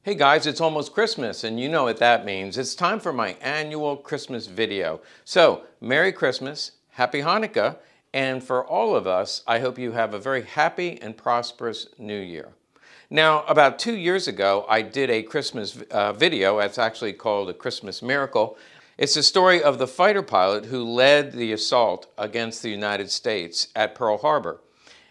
Hey guys, it's almost Christmas and you know what that means. It's time for my annual Christmas video. So, Merry Christmas, Happy Hanukkah, and for all of us, I hope you have a very happy and prosperous New Year. Now, about 2 years ago, I did a Christmas video. It's actually called A Christmas Miracle. It's the story of the fighter pilot who led the assault against the United States at Pearl Harbor.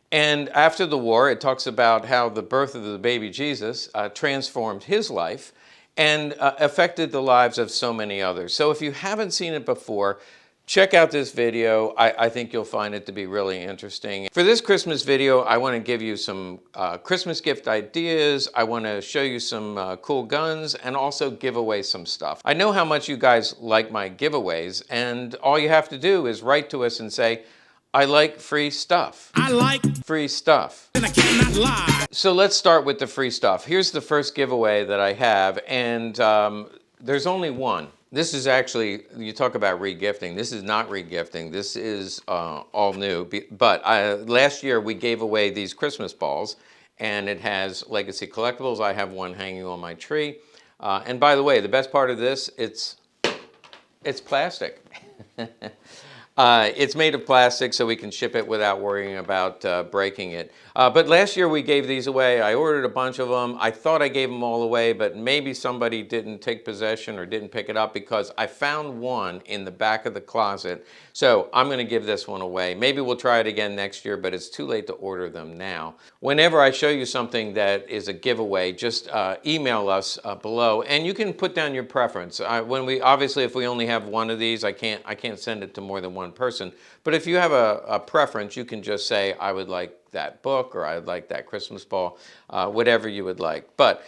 And after the war, it talks about how the birth of the baby Jesus transformed his life and affected the lives of so many others. So if you haven't seen it before, check out this video. I think you'll find it to be really interesting. For this Christmas video, I want to give you some Christmas gift ideas. I want to show you some cool guns and also give away some stuff. I know how much you guys like my giveaways, and all you have to do is write to us and say, I like free stuff. I like free stuff. And I cannot lie. So let's start with the free stuff. Here's the first giveaway that I have, and there's only one. This is actually, you talk about regifting. This is not regifting. This is all new. But last year we gave away these Christmas balls, and it has Legacy Collectibles. I have one hanging on my tree. And by the way, the best part of this, it's plastic. It's made of plastic, so we can ship it without worrying about breaking it. But last year we gave these away. I ordered a bunch of them. I thought I gave them all away, but maybe somebody didn't take possession or didn't pick it up because I found one in the back of the closet. So I'm going to give this one away. Maybe we'll try it again next year, but it's too late to order them now. Whenever I show you something that is a giveaway, just email us below, and you can put down your preference. Obviously, if we only have one of these, I can't send it to more than one person. But if you have a preference, you can just say, I would like that book, or I would like that Christmas ball, whatever you would like. But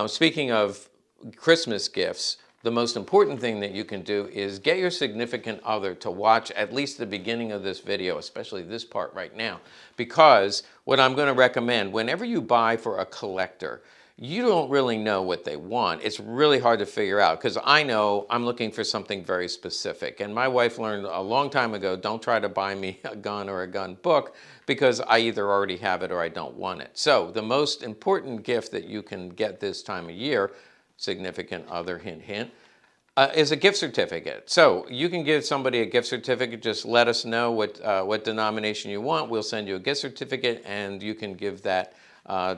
speaking of Christmas gifts, the most important thing that you can do is get your significant other to watch at least the beginning of this video, especially this part right now, because what I'm going to recommend, whenever you buy for a collector, you don't really know what they want. It's really hard to figure out because I know I'm looking for something very specific. And my wife learned a long time ago, don't try to buy me a gun or a gun book because I either already have it or I don't want it. So the most important gift that you can get this time of year, significant other, hint, hint, is a gift certificate. So you can give somebody a gift certificate. Just let us know what denomination you want. We'll send you a gift certificate and you can give that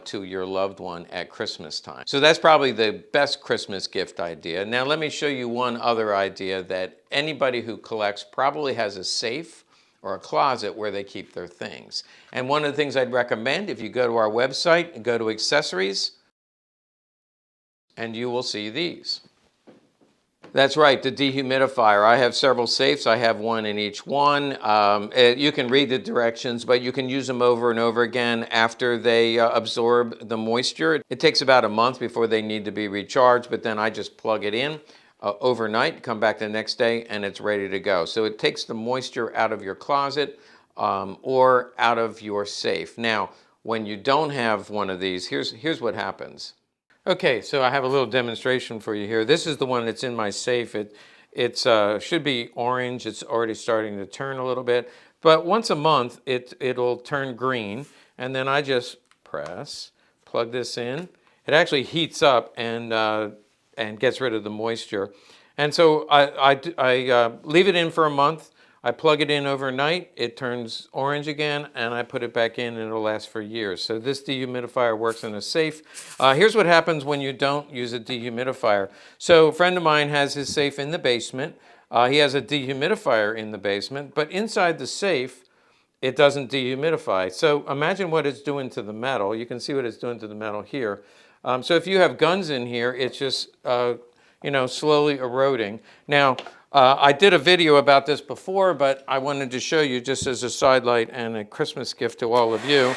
to your loved one at Christmas time. So that's probably the best Christmas gift idea. Now let me show you one other idea that anybody who collects probably has a safe or a closet where they keep their things. And one of the things I'd recommend, if you go to our website and go to accessories, and you will see these. That's right, the dehumidifier. I have several safes. I have one in each one. You can read the directions, but you can use them over and over again after they absorb the moisture. It takes about a month before they need to be recharged, but then I just plug it in overnight, come back the next day, and it's ready to go. So it takes the moisture out of your closet or out of your safe. Now, when you don't have one of these, here's what happens. Okay, so I have a little demonstration for you here. This is the one that's in my safe. It should be orange. It's already starting to turn a little bit. But once a month, it'll turn green. And then I just press, plug this in. It actually heats up and gets rid of the moisture. And so I leave it in for a month. I plug it in overnight, it turns orange again, and I put it back in and it'll last for years. So this dehumidifier works in a safe. Here's what happens when you don't use a dehumidifier. So a friend of mine has his safe in the basement. He has a dehumidifier in the basement, but inside the safe, it doesn't dehumidify. So imagine what it's doing to the metal. You can see what it's doing to the metal here. So if you have guns in here, it's just slowly eroding. Now, I did a video about this before, but I wanted to show you just as a sidelight and a Christmas gift to all of you.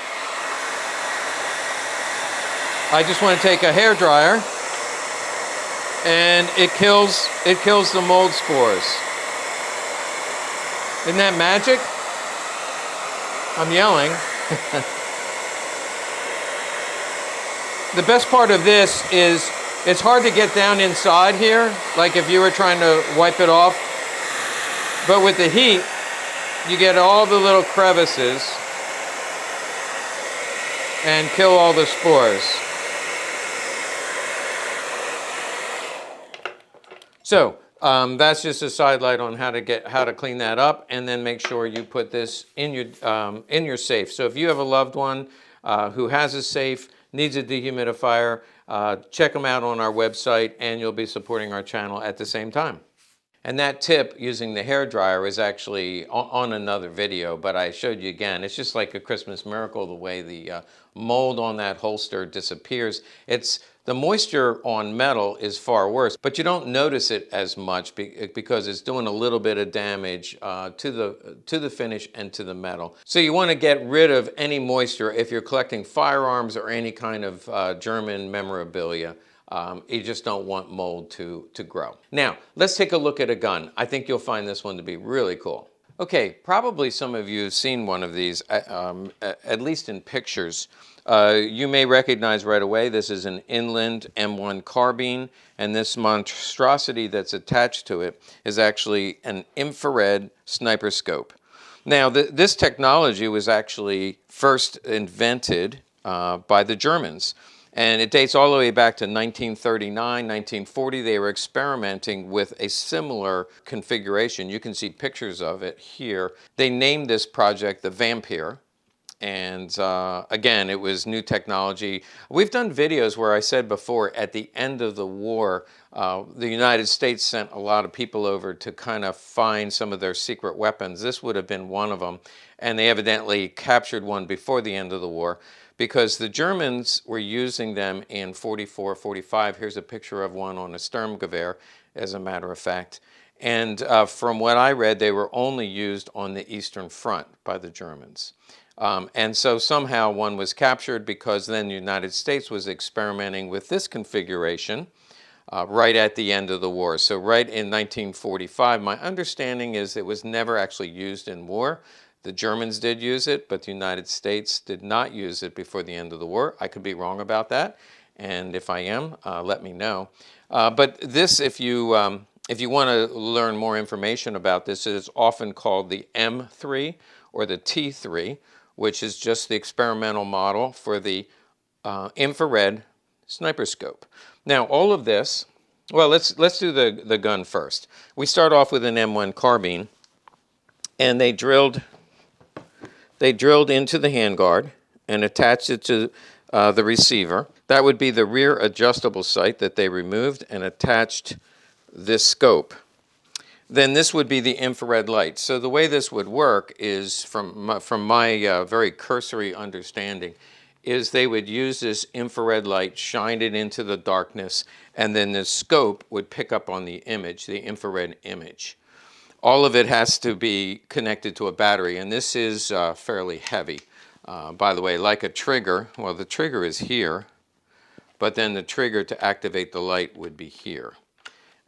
I just want to take a hairdryer, and it kills the mold spores. Isn't that magic? I'm yelling. The best part of this is it's hard to get down inside here, like if you were trying to wipe it off. But with the heat, you get all the little crevices and kill all the spores. So that's just a sidelight on how to clean that up, and then make sure you put this in your safe. So if you have a loved one who has a safe, needs a dehumidifier, check them out on our website, and you'll be supporting our channel at the same time. And that tip using the hair dryer is actually on another video, but I showed you again. It's just like a Christmas miracle the way the mold on that holster disappears. The moisture on metal is far worse, but you don't notice it as much because it's doing a little bit of damage to the finish and to the metal. So you want to get rid of any moisture if you're collecting firearms or any kind of German memorabilia. You just don't want mold to grow. Now, let's take a look at a gun. I think you'll find this one to be really cool. Okay, probably some of you have seen one of these, at least in pictures. You may recognize right away this is an inland M1 carbine, and this monstrosity that's attached to it is actually an infrared sniper scope. Now, this technology was actually first invented by the Germans. And it dates all the way back to 1939, 1940. They were experimenting with a similar configuration. You can see pictures of it here. They named this project the Vampire. And again, it was new technology. We've done videos where I said before, at the end of the war, the United States sent a lot of people over to kind of find some of their secret weapons. This would have been one of them. And they evidently captured one before the end of the war, because the Germans were using them in 44, 45. Here's a picture of one on a Sturmgewehr, as a matter of fact. And from what I read, they were only used on the Eastern Front by the Germans. And so somehow one was captured, because then the United States was experimenting with this configuration right at the end of the war. So right in 1945, my understanding is it was never actually used in war. The Germans did use it, but the United States did not use it before the end of the war. I could be wrong about that, and if I am, let me know. But this, if you want to learn more information about this, it is often called the M3 or the T3, which is just the experimental model for the infrared sniper scope. Now, all of this, well, let's do the gun first. We start off with an M1 carbine, and they drilled into the handguard and attached it to the receiver. That would be the rear adjustable sight that they removed and attached this scope. Then this would be the infrared light. So the way this would work is, from my very cursory understanding, is they would use this infrared light, shine it into the darkness, and then the scope would pick up on the image, the infrared image. All of it has to be connected to a battery, and this is fairly heavy. By the way, like a trigger, well, the trigger is here, but then the trigger to activate the light would be here.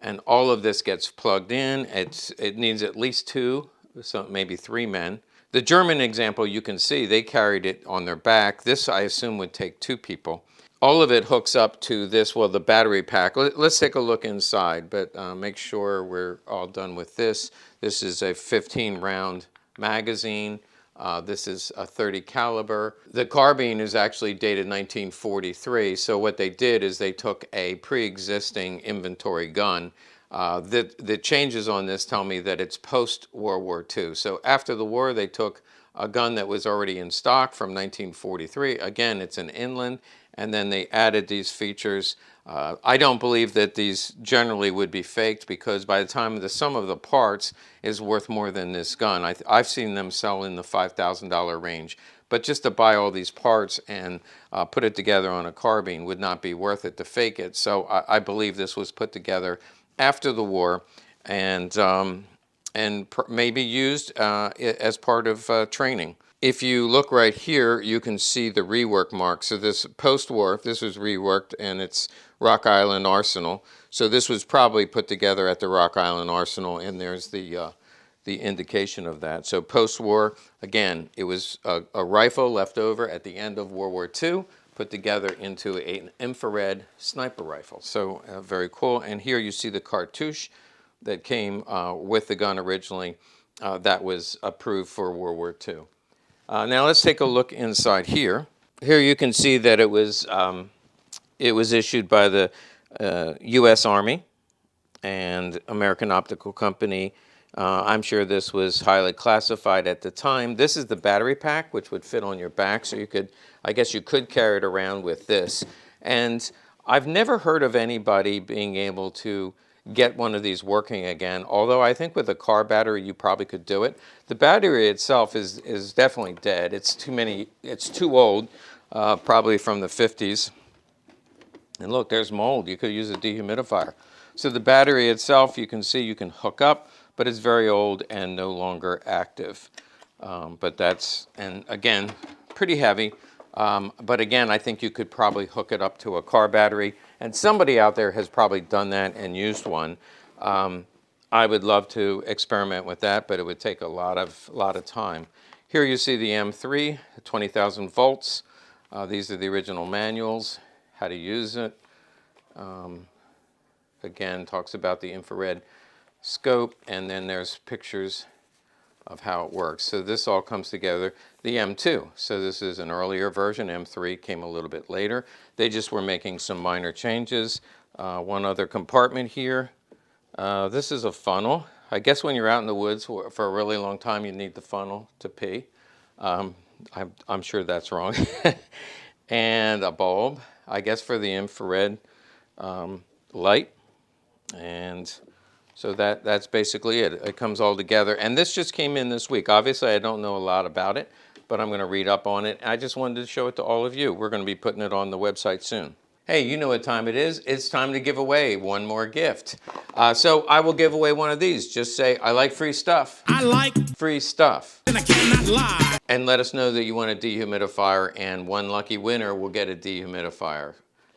And all of this gets plugged in. It needs at least two, so maybe three men. The German example, you can see, they carried it on their back. This, I assume, would take two people. All of it hooks up to this, well, the battery pack. Let's take a look inside, but make sure we're all done with this. This is a 15-round magazine. This is a 30 caliber. The carbine is actually dated 1943, so what they did is they took a pre-existing inventory gun. The changes on this tell me that it's post-World War II. So after the war, they took a gun that was already in stock from 1943. Again, it's an inland, and then they added these features. I don't believe that these generally would be faked, because by the time the sum of the parts is worth more than this gun. I've seen them sell in the $5,000 range. But just to buy all these parts and put it together on a carbine would not be worth it to fake it. So I believe this was put together after the war, and maybe used as part of training. If you look right here, you can see the rework mark. So this post-war, this was reworked, and it's Rock Island Arsenal. So this was probably put together at the Rock Island Arsenal, and there's the indication of that. So post-war, again, it was a rifle left over at the end of World War II, put together into an infrared sniper rifle. So very cool. And here you see the cartouche that came with the gun originally, that was approved for World War II. Now let's take a look inside here. Here you can see that it was issued by the U.S. Army. and American Optical Company. I'm sure this was highly classified at the time. This is the battery pack, which would fit on your back, so you could, I guess you could carry it around with this. And I've never heard of anybody being able to get one of these working again, although I think with a car battery you probably could do it. The battery itself is definitely dead. It's too old, probably from the 50s. And look, there's mold. You could use a dehumidifier. So the battery itself, you can see you can hook up, but it's very old and no longer active. But that's, and again, pretty heavy. But again, I think you could probably hook it up to a car battery. And somebody out there has probably done that and used one. I would love to experiment with that, but it would take a lot of time. Here you see the M3, 20,000 volts. These are the original manuals, how to use it. Again, talks about the infrared scope, and then there's pictures of how it works. So this all comes together. The M2, so this is an earlier version. M3 came a little bit later. They just were making some minor changes. One other compartment here. This is a funnel. I guess when you're out in the woods for a really long time, you need the funnel to pee. I'm sure that's wrong. And a bulb, I guess for the infrared light. And so that's basically it. It comes all together. And this just came in this week. Obviously, I don't know a lot about it, but I'm going to read up on it. I just wanted to show it to all of you. We're going to be putting it on the website soon. Hey, you know what time it is. It's time to give away one more gift. So I will give away one of these. Just say, I like free stuff. I like free stuff. And I cannot lie. And let us know that you want a dehumidifier, and one lucky winner will get a dehumidifier.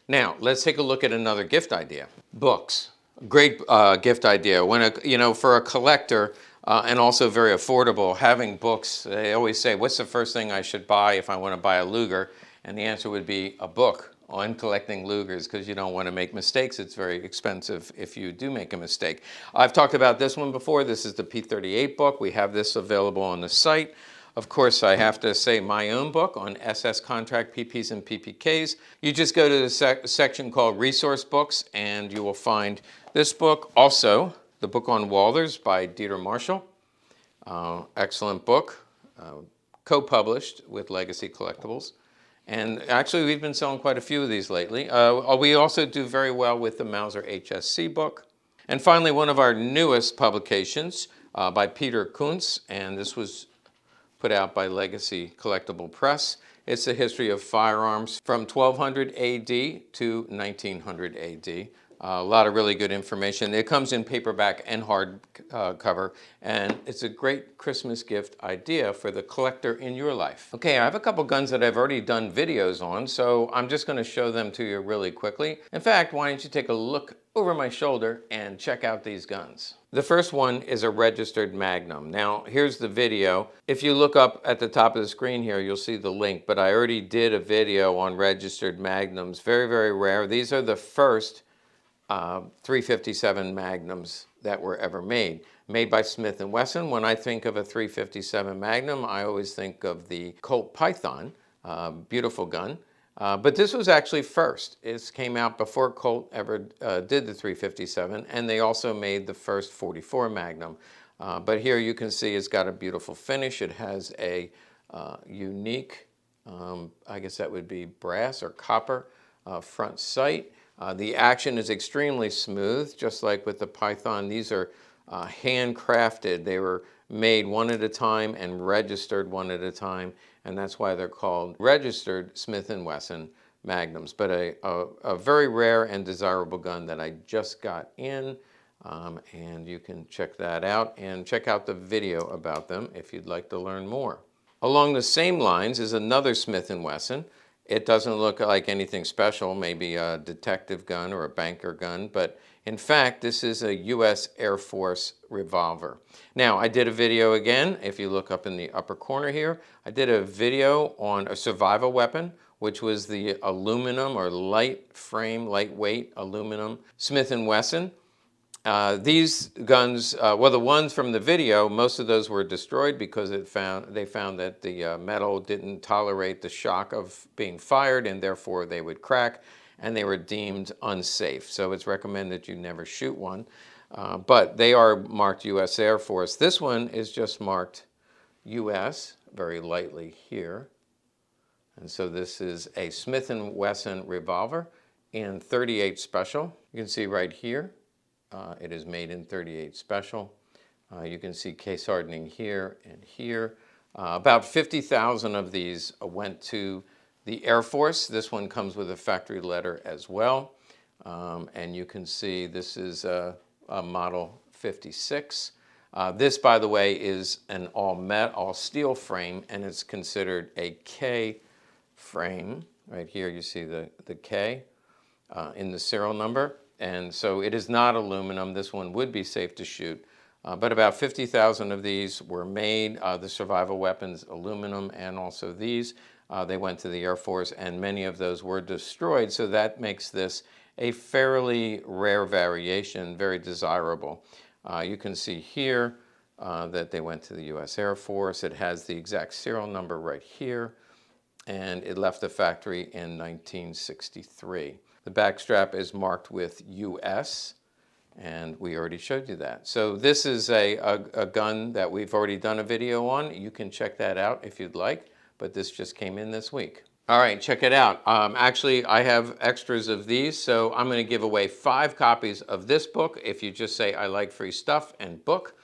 Now, let's take a look at another gift idea. Books. Great gift idea. When for a collector, and also very affordable, having books, they always say, what's the first thing I should buy if I want to buy a Luger? And the answer would be a book on collecting Lugers, because you don't want to make mistakes. It's very expensive if you do make a mistake. I've talked about this one before. This is the P38 book. We have this available on the site. Of course, I have to say my own book on SS contract PPs and PPKs. You just go to the section called Resource Books, and you will find this book. Also, the book on Walthers by Dieter Marshall. Excellent book, co-published with Legacy Collectibles. And actually, we've been selling quite a few of these lately. We also do very well with the Mauser HSC book. And finally, one of our newest publications by Peter Kuntz, and this was put out by Legacy Collectible Press. It's the history of firearms from 1200 AD to 1900 AD. A lot of really good information. It comes in paperback and hard cover, and it's a great Christmas gift idea for the collector in your life. Okay, I have a couple guns that I've already done videos on, so I'm just going to show them to you really quickly. In fact, why don't you take a look over my shoulder and check out these guns. The first one is a registered Magnum. Now, here's the video. If you look up at the top of the screen here, you'll see the link, but I already did a video on registered Magnums. Very, very rare. These are the first 357 Magnums that were ever made by Smith & Wesson. When I think of a 357 Magnum, I always think of the Colt Python, beautiful gun. But this was actually first. It came out before Colt ever did the 357, and they also made the first 44 Magnum. But here you can see it's got a beautiful finish. It has a unique, I guess that would be brass or copper front sight. The action is extremely smooth, just like with the Python. These are handcrafted. They were made one at a time and registered one at a time, and that's why they're called registered Smith & Wesson Magnums. But a very rare and desirable gun that I just got in, and you can check that out and check out the video about them if you'd like to learn more. Along the same lines is another Smith & Wesson. It doesn't look like anything special, maybe a detective gun or a banker gun, but in fact, this is a U.S. Air Force revolver. Now, I did a video again, if you look up in the upper corner here, I did a video on a survival weapon, which was the aluminum or lightweight aluminum Smith & Wesson. These guns, well, the ones from the video, most of those were destroyed because they found that the metal didn't tolerate the shock of being fired, and therefore they would crack, and they were deemed unsafe. So it's recommended you never shoot one. But they are marked U.S. Air Force. This one is just marked U.S. very lightly here. And so this is a Smith & Wesson revolver in 38 Special. You can see right here, it is made in 38 Special. You can see case hardening here and here. About 50,000 of these went to the Air Force. This one comes with a factory letter as well. And you can see this is a model 56. This, by the way, is an all steel frame, and it's considered a K frame. Right here you see the K in the serial number. And so it is not aluminum. This one would be safe to shoot. But about 50,000 of these were made. The survival weapons, aluminum, and also these, they went to the Air Force, and many of those were destroyed. So that makes this a fairly rare variation, very desirable. You can see here that they went to the U.S. Air Force. It has the exact serial number right here, and it left the factory in 1963. The back strap is marked with U.S., and we already showed you that. So this is a gun that we've already done a video on. You can check that out if you'd like, but this just came in this week. All right, check it out. Actually, I have extras of these, so I'm going to give away 5 copies of this book. If you just say, I like free stuff and book,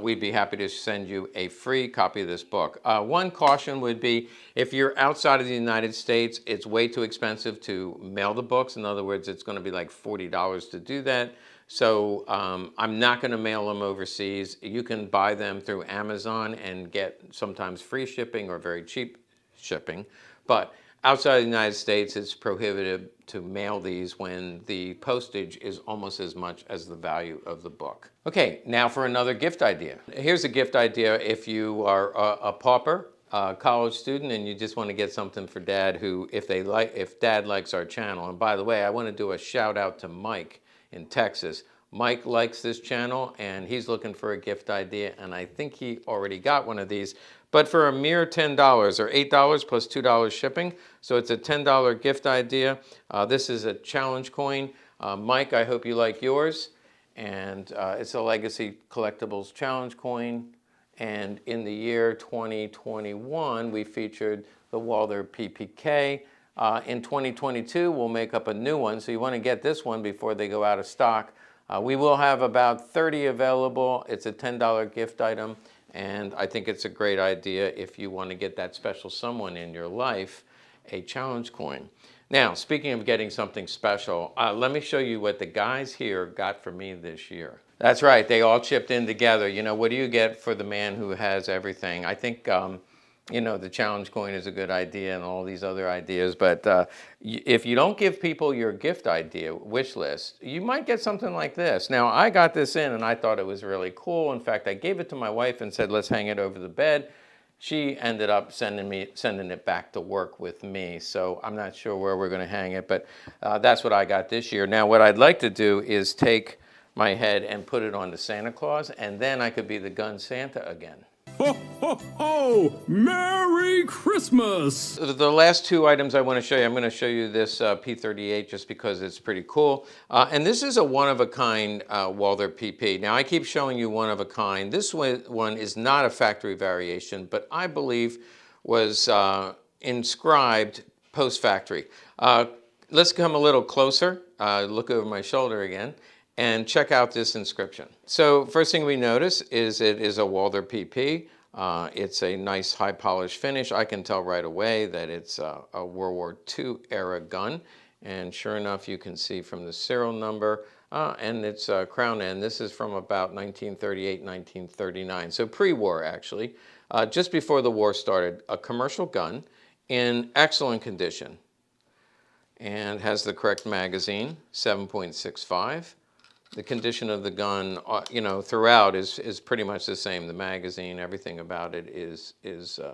we'd be happy to send you a free copy of this book. One caution would be, if you're outside of the United States, it's way too expensive to mail the books. In other words, it's going to be like $40 to do that. So I'm not going to mail them overseas. You can buy them through Amazon and get sometimes free shipping or very cheap shipping. But outside of the United States, it's prohibited to mail these when the postage is almost as much as the value of the book. Okay, now for another gift idea. Here's a gift idea if you are a pauper, a college student, and you just want to get something for Dad, who, if Dad likes our channel. And by the way, I want to do a shout out to Mike in Texas. Mike likes this channel, and he's looking for a gift idea, and I think he already got one of these. But for a mere $10 or $8 plus $2 shipping, so it's a $10 gift idea. This is a challenge coin. Mike, I hope you like yours. And it's a Legacy Collectibles challenge coin. And in the year 2021, we featured the Walther PPK. In 2022, we'll make up a new one, so you want to get this one before they go out of stock. We will have about 30 available. It's a $10 gift item, and I think it's a great idea if you want to get that special someone in your life a challenge coin. Now, speaking of getting something special, let me show you what the guys here got for me this year. That's right, they all chipped in together. You know, what do you get for the man who has everything? I think you know, the challenge coin is a good idea and all these other ideas, but if you don't give people your gift idea wish list, you might get something like this. Now, I got this in and I thought it was really cool. In fact, I gave it to my wife and said, let's hang it over the bed. She ended up sending it back to work with me, so I'm not sure where we're going to hang it, but that's what I got this year. Now, what I'd like to do is take my head and put it on the Santa Claus, and then I could be the gun Santa again. Ho, ho, ho! Merry Christmas! The last 2 items I want to show you, I'm going to show you this P38 just because it's pretty cool. And this is a one-of-a-kind Walther PP. Now, I keep showing you one-of-a-kind. This one is not a factory variation, but I believe was inscribed post-factory. Let's come a little closer, look over my shoulder again, and check out this inscription. So first thing we notice is it is a Walther PP. It's a nice high polished finish. I can tell right away that it's a World War II era gun. And sure enough, you can see from the serial number and its crown end. This is from about 1938, 1939. So pre-war, actually. Just before the war started, a commercial gun in excellent condition. And has the correct magazine, 7.65. The condition of the gun, you know, throughout is pretty much the same. The magazine, everything about it is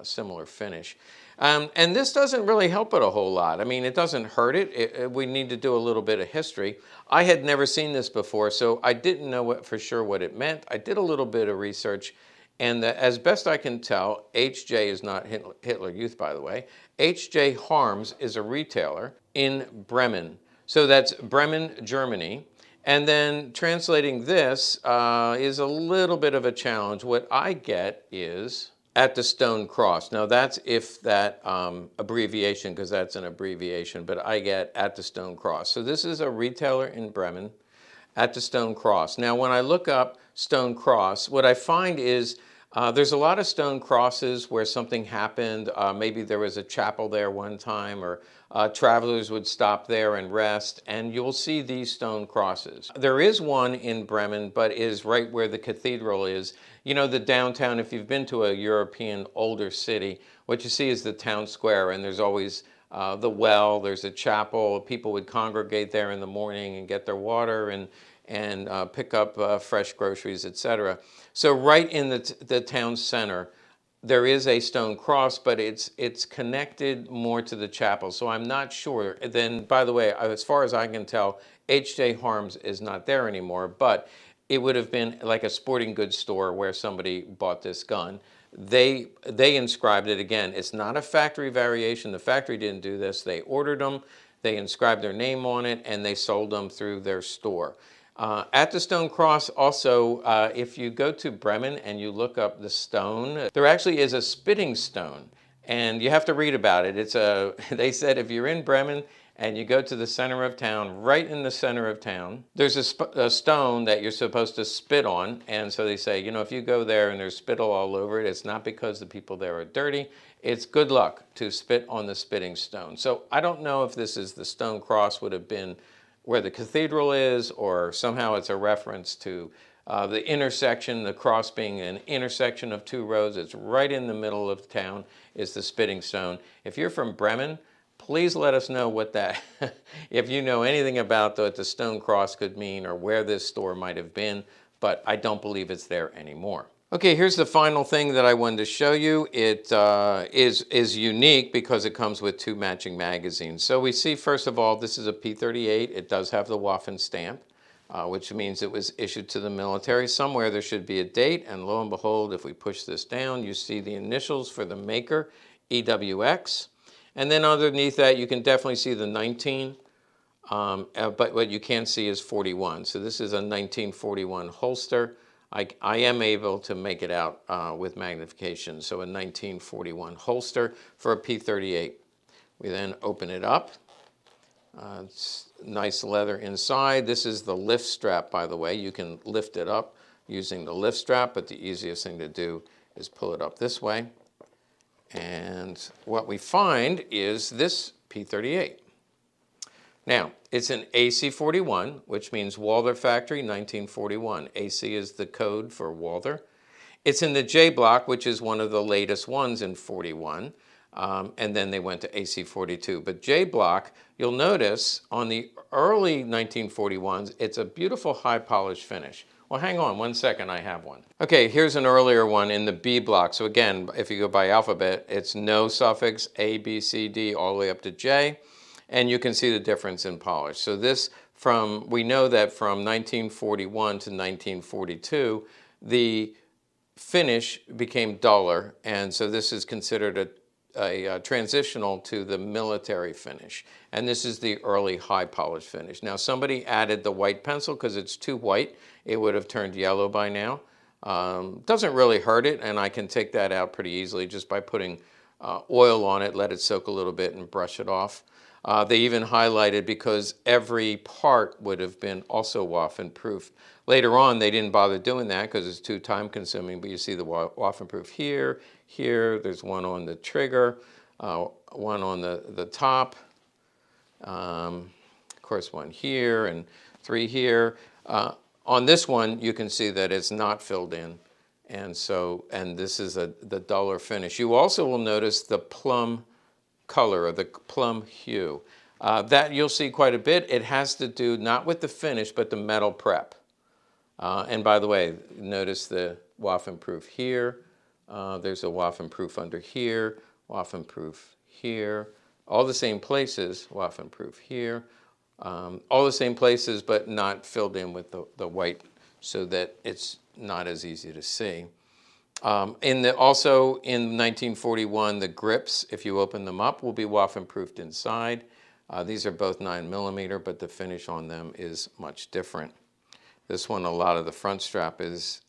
similar finish. And this doesn't really help it a whole lot. I mean, it doesn't hurt it. We need to do a little bit of history. I had never seen this before, so I didn't know for sure what it meant. I did a little bit of research, and as best I can tell, HJ is not Hitler Youth, by the way. HJ Harms is a retailer in Bremen. So that's Bremen, Germany. And then translating this is a little bit of a challenge. What I get is at the stone cross. Now that's if that abbreviation, because that's an abbreviation, but I get at the stone cross. So this is a retailer in Bremen, at the stone cross. Now when I look up stone cross, what I find is there's a lot of stone crosses where something happened. Maybe there was a chapel there one time, or travelers would stop there and rest, and you'll see these stone crosses. There is one in Bremen, but is right where the cathedral is. You know, the downtown, if you've been to a European older city, what you see is the town square, and there's always the well, there's a chapel. People would congregate there in the morning and get their water and pick up fresh groceries, etc. So right in the town center, there is a stone cross, but it's connected more to the chapel. So I'm not sure. Then, by the way, as far as I can tell, H.J. Harms is not there anymore, but it would have been like a sporting goods store where somebody bought this gun. They inscribed it again. It's not a factory variation. The factory didn't do this. They ordered them, they inscribed their name on it, and they sold them through their store. At the stone cross, also, if you go to Bremen and you look up the stone, there actually is a spitting stone, and you have to read about it. They said if you're in Bremen and you go to the center of town, right in the center of town, there's a stone that you're supposed to spit on. And so they say, you know, if you go there and there's spittle all over it, it's not because the people there are dirty. It's good luck to spit on the spitting stone. So I don't know if this is the stone cross would have been where the cathedral is, or somehow it's a reference to the intersection, the cross being an intersection of two roads. It's right in the middle of town is the spitting stone. If you're from Bremen, please let us know what that, if you know anything about what the stone cross could mean or where this store might have been, but I don't believe it's there anymore. Okay, here's the final thing that I wanted to show you. It is unique because it comes with two matching magazines. So we see, first of all, this is a P38. It does have the Wesson stamp, which means it was issued to the military. Somewhere there should be a date, and lo and behold, if we push this down, you see the initials for the maker, EWX. And then underneath that, you can definitely see the 19, but what you can't see is 41. So this is a 1941 holster. I am able to make it out with magnification. So a 1941 holster for a P38. We then open it up. It's nice leather inside. This is the lift strap, by the way. You can lift it up using the lift strap, but the easiest thing to do is pull it up this way. And what we find is this P38. Now, it's an AC41, which means Walther Factory 1941. AC is the code for Walther. It's in the J block, which is one of the latest ones in 41. And then they went to AC42. But J block, you'll notice on the early 1941s, it's a beautiful high polished finish. Well, hang on one second, I have one. Okay, here's an earlier one in the B block. So again, if you go by alphabet, it's no suffix, A, B, C, D, all the way up to J. And you can see the difference in polish. So this we know that from 1941 to 1942, the finish became duller. And so this is considered a transitional to the military finish. And this is the early high polish finish. Now somebody added the white pencil because it's too white. It would have turned yellow by now. Doesn't really hurt it, and I can take that out pretty easily just by putting oil on it, let it soak a little bit and brush it off. They even highlighted because every part would have been also Wesson proof. Later on, they didn't bother doing that because it's too time consuming, but you see the Wesson proof here, there's one on the trigger, one on the top, of course one here and 3 here. On this one, you can see that it's not filled in, and this is the duller finish. You also will notice the plum color or the plum hue. That you'll see quite a bit. It has to do not with the finish, but the metal prep. And by the way, notice the Wesson proof here. There's a Wesson proof under here, Wesson proof here. All the same places, Wesson proof here. All the same places, but not filled in with the white so that it's not as easy to see. Also in 1941, the grips, if you open them up, will be Wesson proofed inside. These are both 9mm, but the finish on them is much different. This one, a lot of the front strap is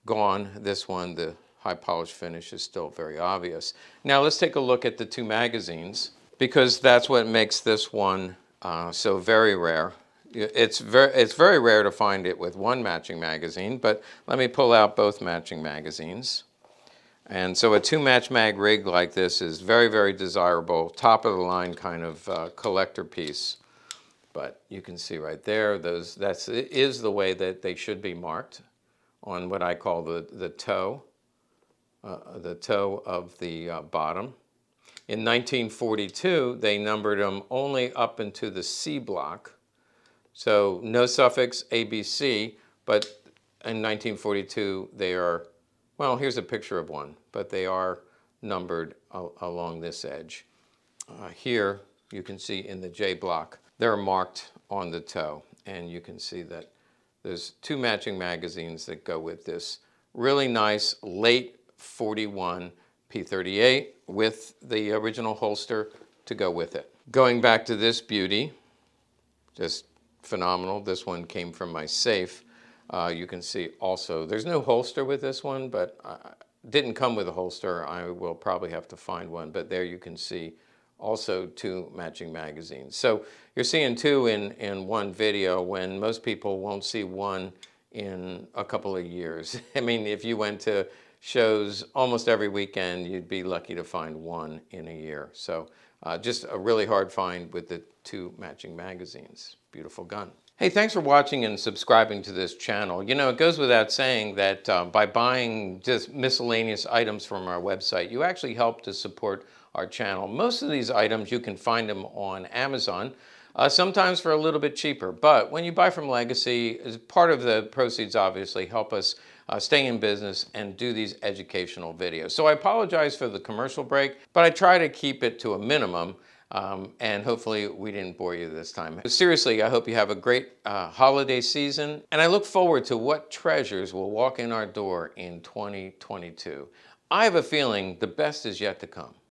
gone. This one, the high polish finish is still very obvious. Now let's take a look at the two magazines, because that's what makes this one so very rare. It's very rare to find it with one matching magazine, but let me pull out both matching magazines. And so a two match mag rig like this is very, very desirable, top of the line kind of collector piece. But you can see right there, that is the way that they should be marked on what I call the toe of the bottom. In 1942, they numbered them only up into the C block. So no suffix ABC, but in 1942 they are, well, here's a picture of one, but they are numbered along this edge. Here you can see in the J block, they're marked on the toe, and you can see that there's two matching magazines that go with this really nice late 41 P38 with the original holster to go with it. Going back to this beauty, just phenomenal. This one came from my safe. You can see also, there's no holster with this one, but didn't come with a holster. I will probably have to find one, but there you can see also two matching magazines. So you're seeing two in one video when most people won't see one in a couple of years. I mean, if you went to shows almost every weekend, you'd be lucky to find one in a year. So just a really hard find with the two matching magazines. Beautiful gun. Hey, thanks for watching and subscribing to this channel. You know, it goes without saying that by buying just miscellaneous items from our website, you actually help to support our channel. Most of these items, you can find them on Amazon, sometimes for a little bit cheaper. But when you buy from Legacy, as part of the proceeds obviously help us stay in business and do these educational videos. So I apologize for the commercial break, but I try to keep it to a minimum. And hopefully we didn't bore you this time. Seriously, I hope you have a great holiday season, and I look forward to what treasures will walk in our door in 2022. I have a feeling the best is yet to come.